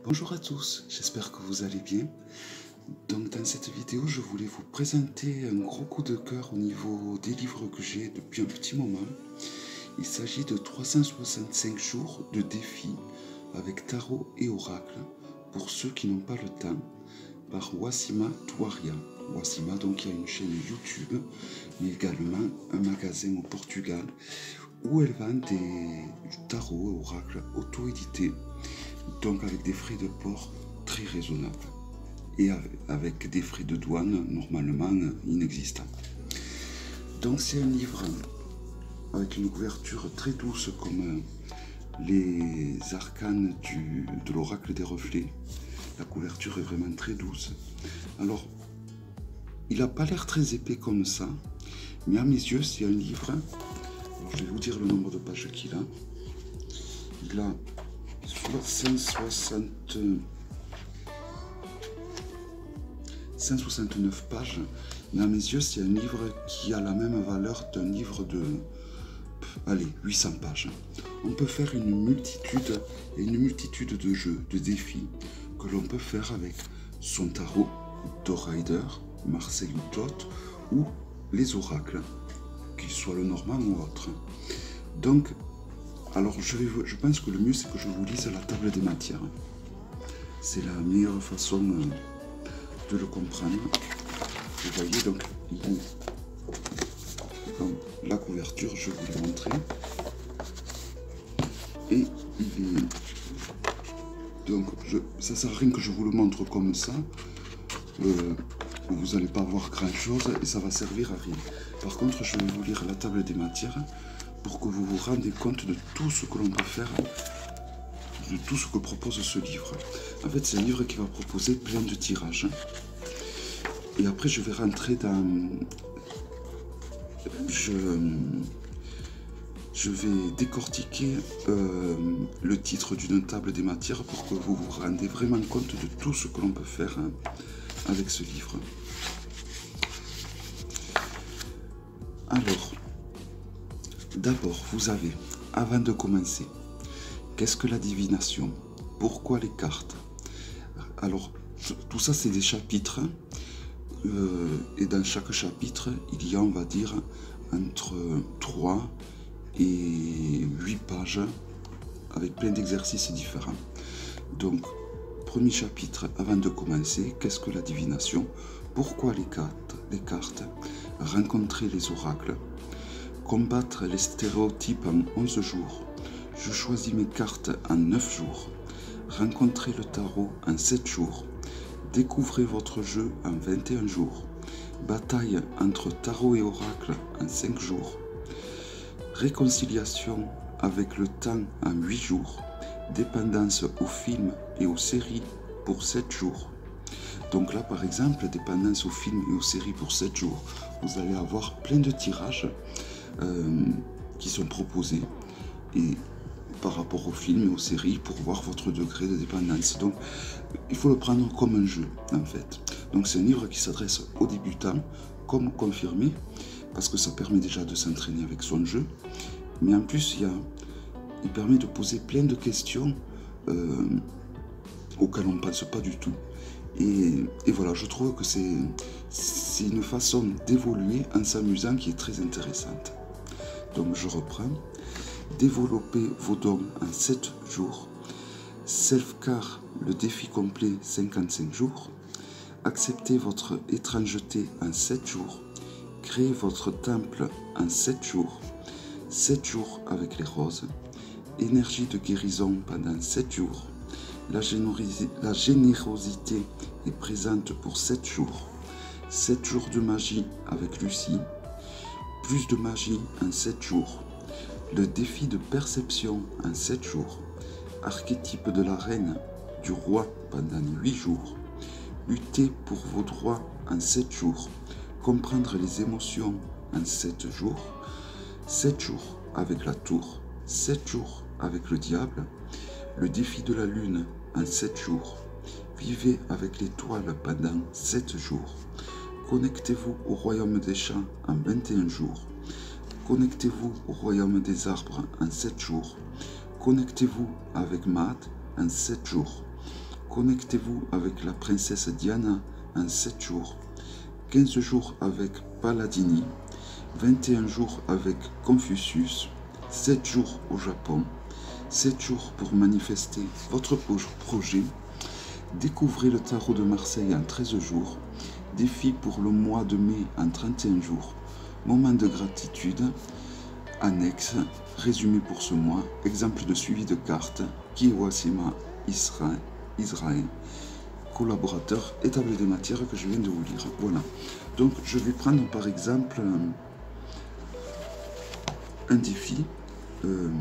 Bonjour à tous, j'espère que vous allez bien. Donc dans cette vidéo, je voulais vous présenter un gros coup de cœur au niveau des livres que j'ai depuis un petit moment. Il s'agit de 365 jours de défis avec tarot et oracle pour ceux qui n'ont pas le temps, par Wassima Touaria. Wassima, donc, il y a une chaîne YouTube, mais également un magasin au Portugal où elle vend du tarot et oracle auto-édité, donc avec des frais de port très raisonnables et avec des frais de douane normalement inexistants. Donc c'est un livre avec une couverture très douce comme les arcanes de l'oracle des reflets. La couverture est vraiment très douce. Alors, il n'a pas l'air très épais comme ça, mais à mes yeux, c'est un livre. Alors, je vais vous dire le nombre de pages qu'il a. Il a 169 pages, mais à mes yeux, c'est un livre qui a la même valeur d'un livre de 800 pages. On peut faire une multitude de jeux, de défis que l'on peut faire avec son tarot, Rider, Marseille ou Thoth, ou les oracles, qu'ils soient le normand ou autre. Donc, alors je pense que le mieux c'est que je vous lise la table des matières. C'est la meilleure façon de le comprendre. Vous voyez, donc, la couverture, je vais vous la montrer. Et il est... Donc, ça sert à rien que je vous le montre comme ça. Vous n'allez pas voir grand chose et ça va servir à rien. Par contre, je vais vous lire la table des matières pour que vous vous rendiez compte de tout ce que l'on peut faire, de tout ce que propose ce livre. En fait, c'est un livre qui va proposer plein de tirages. Et après, je vais rentrer dans... Je vais décortiquer le titre d'une table des matières pour que vous vous rendiez vraiment compte de tout ce que l'on peut faire avec ce livre. Alors, d'abord, vous avez, avant de commencer, qu'est-ce que la divination? Pourquoi les cartes? Alors, tout ça, c'est des chapitres. Et dans chaque chapitre, il y a, on va dire, entre 3 et 8 pages avec plein d'exercices différents. Donc, premier chapitre, avant de commencer, qu'est-ce que la divination? Pourquoi les cartes? Rencontrer les oracles. Combattre les stéréotypes en 11 jours. Je choisis mes cartes en 9 jours. Rencontrer le tarot en 7 jours. Découvrez votre jeu en 21 jours. Bataille entre tarot et oracle en 5 jours. Réconciliation avec le temps en 8 jours. Dépendance aux films et aux séries pour 7 jours. Donc là, par exemple, dépendance aux films et aux séries pour 7 jours. Vous allez avoir plein de tirages qui sont proposés et par rapport aux films et aux séries pour voir votre degré de dépendance. Donc, il faut le prendre comme un jeu, en fait. Donc, c'est un livre qui s'adresse aux débutants comme aux confirmés, parce que ça permet déjà de s'entraîner avec son jeu. Mais en plus, il permet de poser plein de questions auxquelles on ne pense pas du tout. Et voilà, je trouve que c'est une façon d'évoluer en s'amusant qui est très intéressante. Donc, je reprends. Développez vos dons en 7 jours. Self-care, le défi complet, 55 jours. Acceptez votre étrangeté en 7 jours. Créez votre temple en 7 jours. 7 jours avec les roses. Énergie de guérison pendant 7 jours. La générosité est présente pour 7 jours. 7 jours de magie avec Lucie. Plus de magie en 7 jours. Le défi de perception en 7 jours. Archétype de la reine, du roi pendant 8 jours. Lutter pour vos droits en 7 jours. Comprendre les émotions en 7 jours. 7 jours avec la tour. 7 jours avec le diable. Le défi de la lune en 7 jours. Vivez avec l'étoile pendant 7 jours. Connectez-vous au royaume des champs en 21 jours. Connectez-vous au royaume des arbres en 7 jours. Connectez-vous avec Maat en 7 jours. Connectez-vous avec la princesse Diana en 7 jours. 15 jours avec Paladini. 21 jours avec Confucius. 7 jours au Japon. 7 jours pour manifester votre projet. Découvrez le tarot de Marseille en 13 jours. Défi pour le mois de mai en 31 jours. Moment de gratitude. Annexe. Résumé pour ce mois. Exemple de suivi de cartes. Kiewasima Israël. Collaborateur. Établi des matières que je viens de vous lire. Voilà. Donc je vais prendre par exemple un défi. Alors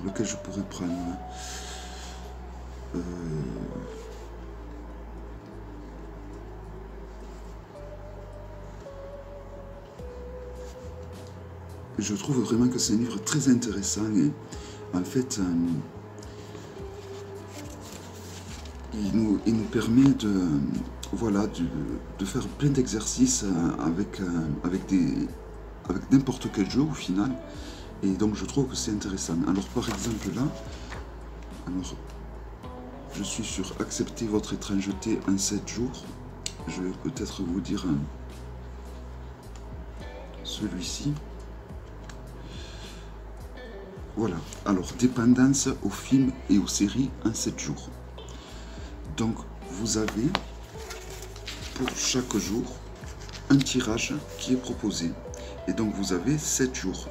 lequel je pourrais prendre je trouve vraiment que c'est un livre très intéressant et en fait il nous permet de voilà de faire plein d'exercices avec n'importe quel jeu au final, et donc je trouve que c'est intéressant. Alors par exemple là, alors je suis sur accepter votre étrangeté en 7 jours. Je vais peut-être vous dire celui-ci. Voilà, alors dépendance aux films et aux séries en 7 jours. Donc vous avez pour chaque jour un tirage qui est proposé. Et donc vous avez 7 jours.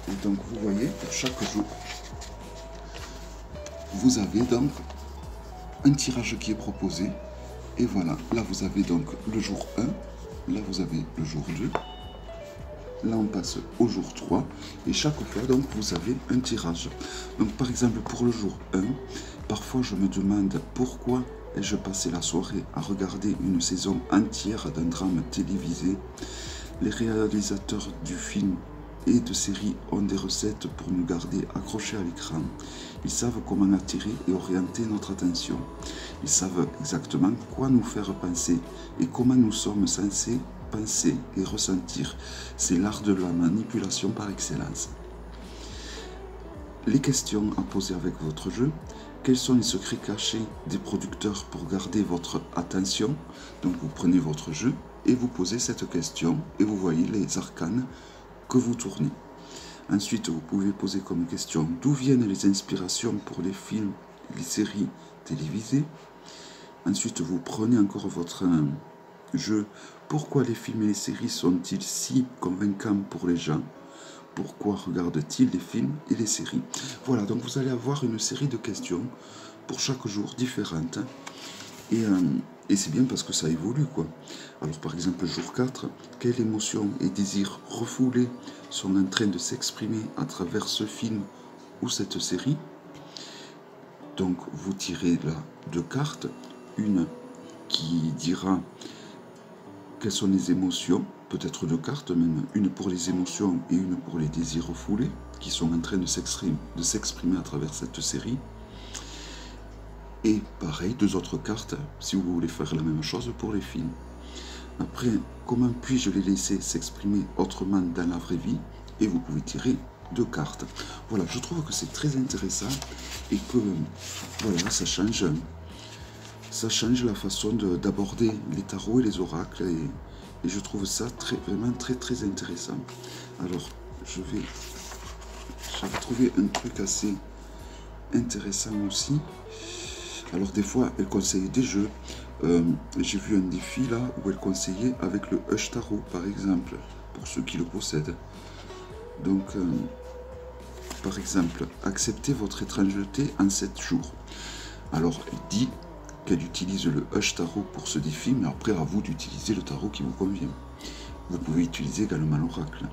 Et donc vous voyez, pour chaque jour, vous avez donc un tirage qui est proposé. Et voilà, là vous avez donc le jour 1, là vous avez le jour 2. Là on passe au jour 3 et chaque fois donc vous avez un tirage. Donc par exemple pour le jour 1, parfois je me demande pourquoi ai-je passé la soirée à regarder une saison entière d'un drame télévisé. Les réalisateurs du film et de séries ont des recettes pour nous garder accrochés à l'écran. Ils savent comment attirer et orienter notre attention. Ils savent exactement quoi nous faire penser et comment nous sommes censés penser et ressentir. C'est l'art de la manipulation par excellence. Les questions à poser avec votre jeu. Quels sont les secrets cachés des producteurs pour garder votre attention? Donc vous prenez votre jeu et vous posez cette question et vous voyez les arcanes que vous tournez. Ensuite, vous pouvez poser comme question d'où viennent les inspirations pour les films, les séries télévisées. Ensuite, vous prenez encore votre jeu. Pourquoi les films et les séries sont-ils si convaincants pour les gens? Pourquoi regardent-ils les films et les séries? Voilà, donc vous allez avoir une série de questions pour chaque jour différentes. Et c'est bien parce que ça évolue, quoi. Alors par exemple, jour 4, quelle émotion et désir refoulés sont en train de s'exprimer à travers ce film ou cette série? Donc vous tirez là 2 cartes, une qui dira quelles sont les émotions, peut-être 2 cartes même, une pour les émotions et une pour les désirs refoulés, qui sont en train de s'exprimer à travers cette série. Et pareil, 2 autres cartes, si vous voulez faire la même chose pour les films. Après, comment puis-je les laisser s'exprimer autrement dans la vraie vie? Et vous pouvez tirer 2 cartes. Voilà, je trouve que c'est très intéressant et que voilà, ça change la façon d'aborder les tarots et les oracles, et je trouve ça vraiment très intéressant. Alors j'avais trouvé un truc assez intéressant aussi. Alors des fois elle conseille des jeux. J'ai vu un défi là où elle conseillait avec le Hush Tarot par exemple, pour ceux qui le possèdent. Donc par exemple, acceptez votre étrangeté en 7 jours. Alors elle dit qu'elle utilise le Hush Tarot pour ce défi, mais après à vous d'utiliser le tarot qui vous convient. Vous pouvez utiliser également l'oracle.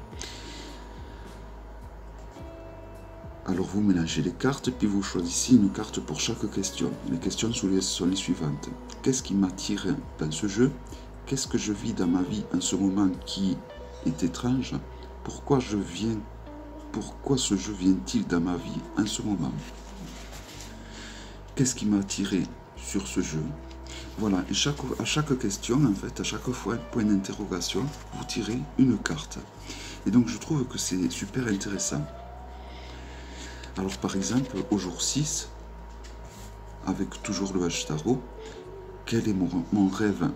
Alors vous mélangez les cartes, puis vous choisissez une carte pour chaque question. Les questions sont les suivantes. Qu'est-ce qui m'attire dans ce jeu? Qu'est-ce que je vis dans ma vie en ce moment qui est étrange? Pourquoi ce jeu vient-il dans ma vie en ce moment? Qu'est-ce qui m'a attiré sur ce jeu? Voilà, et à chaque question, en fait, à chaque fois, point d'interrogation, vous tirez une carte. Et donc je trouve que c'est super intéressant. Alors par exemple, au jour 6, avec toujours le H-Tarot. Quel est mon rêve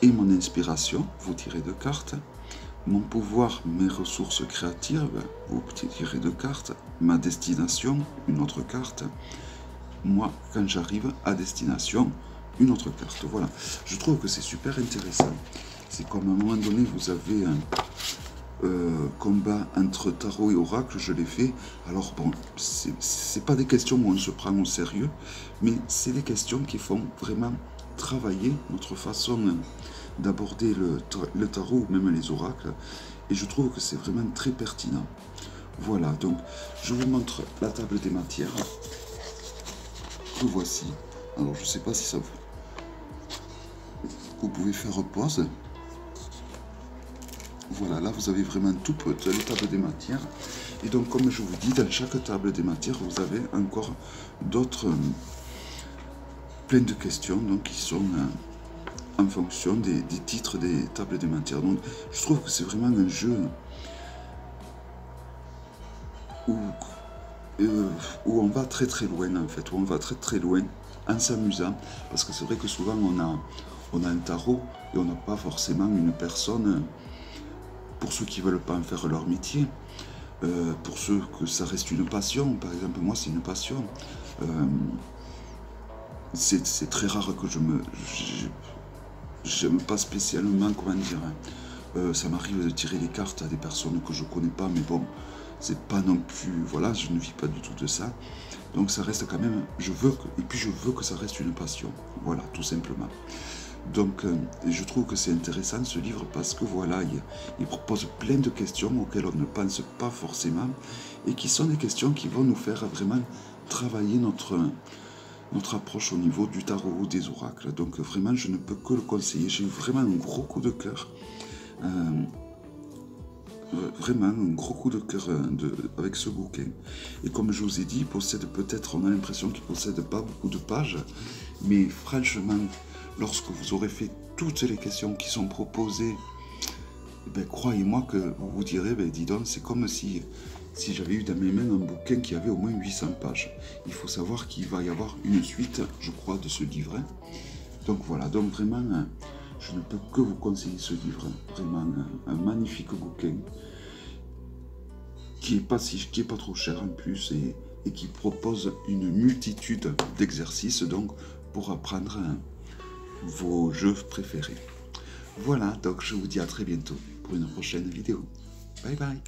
et mon inspiration? Vous tirez 2 cartes. Mon pouvoir, mes ressources créatives, vous tirez 2 cartes. Ma destination, une autre carte. Moi, quand j'arrive à destination, une autre carte. Voilà, je trouve que c'est super intéressant. C'est comme à un moment donné, vous avez un combat entre tarot et oracle, je l'ai fait. Alors bon, c'est pas des questions où on se prend au sérieux, mais c'est des questions qui font vraiment travailler notre façon d'aborder le tarot ou même les oracles. Et je trouve que c'est vraiment très pertinent. Voilà, donc je vous montre la table des matières. Que voici. Alors je sais pas si ça vous pouvez faire pause. Voilà, là vous avez vraiment tout les tables des matières. Et donc comme je vous dis, dans chaque table des matières, vous avez encore d'autres plein de questions donc, qui sont en fonction des titres des tables des matières. Donc je trouve que c'est vraiment un jeu où on va très très loin en fait, où on va très très loin en s'amusant, parce que c'est vrai que souvent on a un tarot et on n'a pas forcément une personne, pour ceux qui ne veulent pas en faire leur métier, pour ceux que ça reste une passion. Par exemple, moi c'est une passion. C'est très rare que j'aime pas spécialement, comment dire, ça m'arrive de tirer des cartes à des personnes que je connais pas, mais bon, c'est pas non plus, voilà, je ne vis pas du tout de ça, donc ça reste quand même, je veux que ça reste une passion, voilà, tout simplement. Donc je trouve que c'est intéressant ce livre parce que voilà, il propose plein de questions auxquelles on ne pense pas forcément et qui sont des questions qui vont nous faire vraiment travailler notre approche au niveau du tarot ou des oracles. Donc vraiment, je ne peux que le conseiller. J'ai eu vraiment un gros coup de cœur. Vraiment un gros coup de cœur avec ce bouquin. Et comme je vous ai dit, il possède peut-être, on a l'impression qu'il ne possède pas beaucoup de pages, mais franchement, lorsque vous aurez fait toutes les questions qui sont proposées, ben, croyez-moi que vous vous direz, ben, dis donc, c'est comme si j'avais eu dans mes mains un bouquin qui avait au moins 800 pages. Il faut savoir qu'il va y avoir une suite, je crois, de ce livre. Donc voilà, donc vraiment, je ne peux que vous conseiller ce livre. Vraiment, un magnifique bouquin qui est pas trop cher en plus et qui propose une multitude d'exercices donc pour apprendre vos jeux préférés. Voilà, donc je vous dis à très bientôt pour une prochaine vidéo. Bye bye.